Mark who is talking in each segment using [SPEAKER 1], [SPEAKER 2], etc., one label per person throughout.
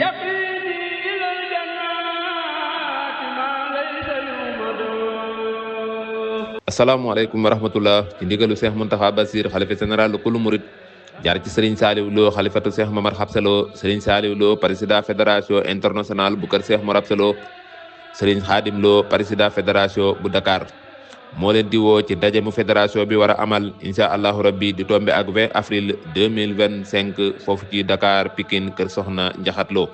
[SPEAKER 1] يقيني إلى الجنات ما ليس يومد.
[SPEAKER 2] asalaamaaleykum wa rahmatullah ci ndigalu Cheikh Mountakha Bassir xalifa général lu kulu murid jaar ci Serigne Saliou Lo xalifatu Cheikh Mamar Xabsa Lo Serigne Saliou Lo président fédération internationale bu kër Cheikh Mor Absa Lo Serigne Khadim Lo président fédération bu Dakar moo leen di woo ci daje mu fédération bi war a amal incha allahu rabbi di tombe ak 20 avril 2025 foofu ci Dakar Pikine kër Soxna Njaxat Lo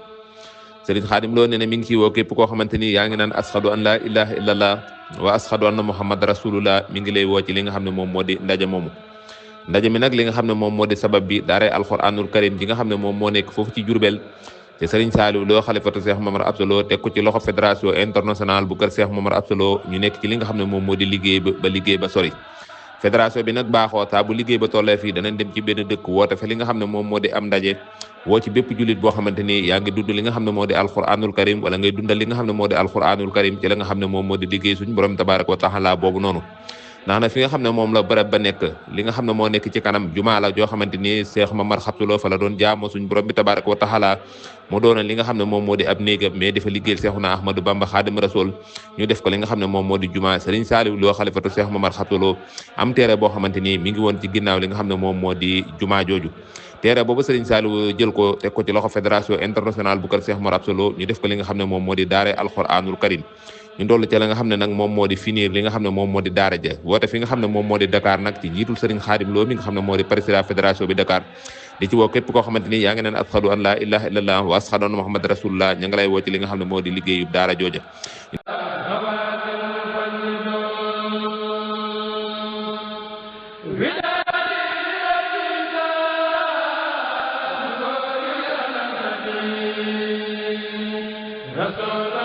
[SPEAKER 2] Serigne Khadim Lo nee na mi ngi ciy woo képp koo xamante ni yaa ngi naan ashadu an la ilaha illallah wa ashadu anna muhammad rasulullah mi ngi lay woo ci li nga xam ne moom moo di ndaje moomu. ndaje mi nag li nga xam ne moom moo di sabab bi daaray alquranul karim ji nga xam ne moom moo nekk foofu ci Jurbel te Serigne Saliou Lo xalifatu Cheikh Mamar Absa Lo teg ko ci loxo fédération internationale bu kër Cheikh Mamar Absa Lo ñu nekk ci li nga xam ne moom moo di liggéey ba liggéey ba sori. fédération bi nag baaxoo saa bu liggéey ba tollee fii danañ dem ci benn dëkk woote fa li nga xam ne moom moo di am ndaje woo ci bépp jullit boo xamante ni yaa ngi dund li nga xam ne moo di alquranul karim wala ngay dundal li nga xam ne moo di alquranul karim ci la nga xam ne moom moo di liggéey suñu borom tabaraka wa taala boobu noonu. ndax na fi nga xam ne moom la bërëb ba nekk li nga xam ne moo nekk ci kanam jumaa la joo xamante ni Cheikh Mamar Xabsa Lo fa la doon jaamoo suñu borom bi tabaraka wa taala mu doona li nga xam ne moom moo di ab néegam mais dafa liggéeyal Seexuna Ahmadou Bamba Xaadim Rasul ñu def ko li nga xam ne moom moo di jumaa Serigne Saliou Lo xalifatu Cheikh Mamar Xabsa Lo am téere boo xamante ni mi ngi woon ci ginnaaw li nga xam ne moom moo di jumaa jooju téere boobu Serigne Saliou jël ko teg ko ci loxo fédération internationale bu kër Cheikh Mamar Absa Lo ñu def ko li nga xam ne moom moo di daare alquranul karim ñu dollu ci la nga xam ne nag moom moo di finir li nga xam ne moom moo di daara ja woote fi nga xam ne moom moo di Dakar nag ci njiitul Serigne Khadim Lo mi nga xam ne moo di président fédération bi Dakar di ci woo képp koo xamante ni yaa ngi naan ashadu an la ilaha illallah wa ashadu anna muhammad rasulullah ña nga lay woo ci li nga xam ne moo di liggéeyu daara jooja
[SPEAKER 1] رسول